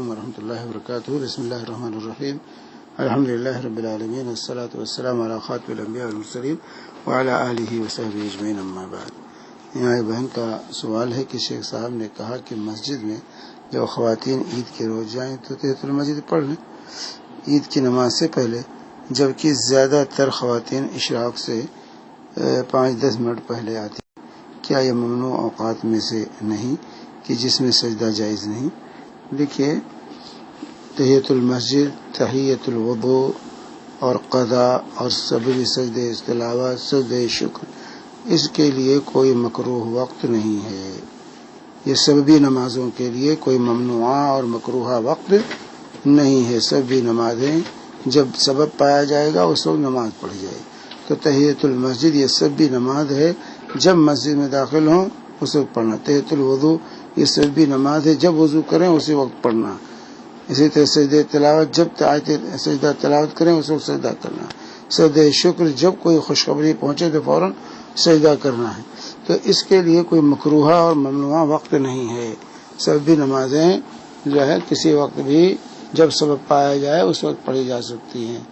ورحمۃ اللہ وبرکاتہ. بسم اللہ الرحمن الرحیم. الحمد للہ رب العالمین والصلاة والسلام علی خاتم الانبیاء والمرسلین وعلی آلہ وصحبہ اجمعین اما بعد. یہاں بہن کا سوال ہے کہ شیخ صاحب نے کہا کہ مسجد میں جب خواتین عید کے روز جائیں تو تحیۃ المسجد پڑھ لیں عید کی نماز سے پہلے، جبکہ زیادہ تر خواتین اشراق سے 5-10 منٹ پہلے آتی. کیا یہ ممنوع اوقات میں سے نہیں کہ جس میں سجدہ جائز نہیں؟ دیکھیے، تحیۃ المسجد، تحیۃ الوضوء اور قضا اور سبری سجدہ تلاوت، سجدہ شکر، اس کے لیے کوئی مکروہ وقت نہیں ہے. یہ سببی نمازوں کے لیے کوئی ممنوعہ اور مکروہ وقت نہیں ہے. سببی نمازیں جب سبب پایا جائے گا اس وقت نماز پڑھی جائے. تو تحیۃ المسجد یہ سببی نماز ہے، جب مسجد میں داخل ہوں اس وقت پڑھنا. تحیۃ الوضوء یہ سببی نماز ہے، جب وضو کریں اسی وقت پڑھنا. اسی طرح سجدہ تلاوت، جب سجدہ تلاوت کریں اس وقت سجدہ کرنا. سجدہ شکر، جب کوئی خوشخبری پہنچے تو فوراً سجدہ کرنا ہے. تو اس کے لیے کوئی مکروہ اور ممنوع وقت نہیں ہے. سببی نمازیں جو ہے کسی وقت بھی جب سبب پایا جائے اس وقت پڑھی جا سکتی ہیں.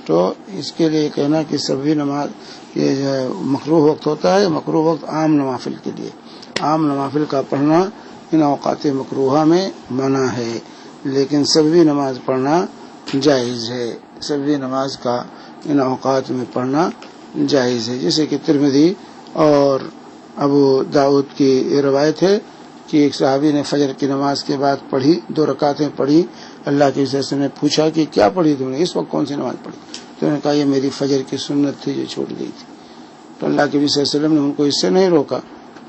تو اس کے لیے کہنا کہ سببی نماز یہ جو ہے مکروہ وقت ہوتا ہے. مکروہ وقت عام نوافل کے لیے، عام نوافل کا پڑھنا ان اوقات مکروہہ میں منع ہے، لیکن سببی نماز پڑھنا جائز ہے. سببی نماز کا ان اوقات میں پڑھنا جائز ہے. جیسے کہ ترمذی اور ابو داؤد کی روایت ہے کہ ایک صحابی نے فجر کی نماز کے بعد پڑھی، 2 رکعتیں پڑھی. اللہ کے رسول نے پوچھا کہ کیا پڑھی تم نے، اس وقت کون سی نماز پڑھی؟ تو انہوں نے کہا یہ میری فجر کی سنت تھی جو چھوٹ گئی تھی. تو اللہ کے رسول صلی اللہ علیہ وسلم نے ان کو اس سے نہیں روکا،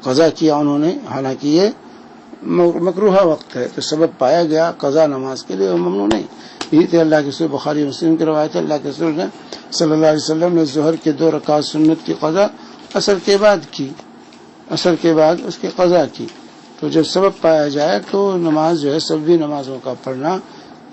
قضا کیا انہوں نے، حالانکہ یہ مکروہ وقت ہے. تو سبب پایا گیا قضا نماز کے لیے، ممنوع نہیں. یہ تھے اللہ کے رسول، بخاری مسلم کی روایت ہے، اللہ کے رسول نے صلی اللہ علیہ وسلم نے ظہر کے 2 رکعت سنت کی قضا عصر کے بعد کی، عصر کے بعد اس کی قضا کی. تو جب سبب پایا جائے تو نماز جو ہے سببی نمازوں کا پڑھنا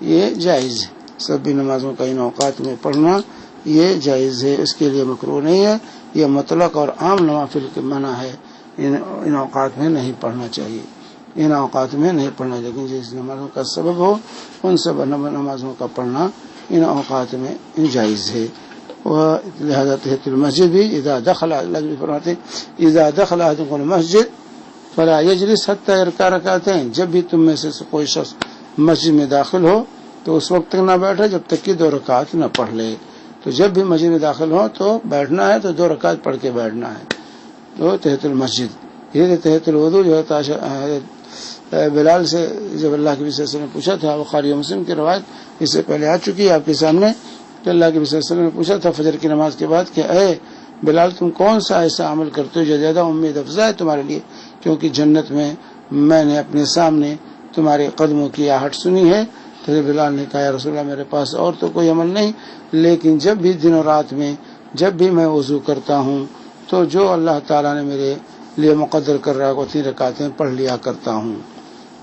یہ جائز ہے. سببی نمازوں کا ان اوقات میں پڑھنا یہ جائز ہے، اس کے لیے مکروہ نہیں ہے. یہ مطلق اور عام نوافل کے منع ہے، ان اوقات میں نہیں پڑھنا چاہیے، ان اوقات میں نہیں پڑھنا. لیکن جس نمازوں کا سبب ہو ان سب نمازوں کا پڑھنا ان اوقات میں جائز ہے. لہذا تحیۃ المسجد بھی اذا دخل، اللہ بھی فرماتے اذا دخل احدکم المسجد فلا یجلس حتی یرکع رکعتین، جب بھی تم میں سے کوئی شخص مسجد میں داخل ہو تو اس وقت تک نہ بیٹھے جب تک کہ 2 رکعت نہ پڑھ لے. تو جب بھی مسجد میں داخل ہو تو بیٹھنا ہے، تو 2 رکعت پڑھ کے بیٹھنا ہے. تو تحیۃ المسجد. یہ تحیۃ الوضوء جو ہے بلال سے جب اللہ کے رسول نے پوچھا تھا، بخاری و مسلم کی روایت اس سے پہلے آ چکی ہے آپ کے سامنے، کہ اللہ کے رسول نے پوچھا تھا فجر کی نماز کے بعد کہ اے بلال، تم کون سا ایسا عمل کرتے ہو جو زیادہ امید افزا ہے تمہارے لیے، کیونکہ جنت میں نے اپنے سامنے تمہارے قدموں کی آہٹ سنی ہے. تو بلال نے کہا یا رسول اللہ، میرے پاس اور تو کوئی عمل نہیں، لیکن جب بھی دن و رات میں جب بھی میں وضو کرتا ہوں تو جو اللہ تعالیٰ نے میرے لیے مقدر کر رہا ہے 3 رکعتیں پڑھ لیا کرتا ہوں.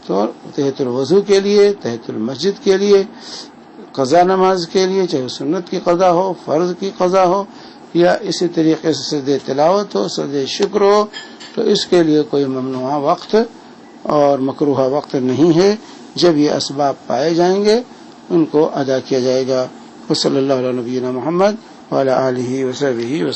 تو تحیۃ الوضو کے لیے، تحیۃ المسجد کے لیے، قضا نماز کے لیے، چاہے سنت کی قضا ہو، فرض کی قضا ہو، یا اسی طریقے سے سجدہ تلاوت ہو، سجدہ شکر ہو، تو اس کے لیے کوئی ممنوع وقت اور مکروہ وقت نہیں ہے. جب یہ اسباب پائے جائیں گے ان کو ادا کیا جائے گا. وصلی اللہ علیہ نبینا محمد وعلی آلہ وصحبہ وسلم.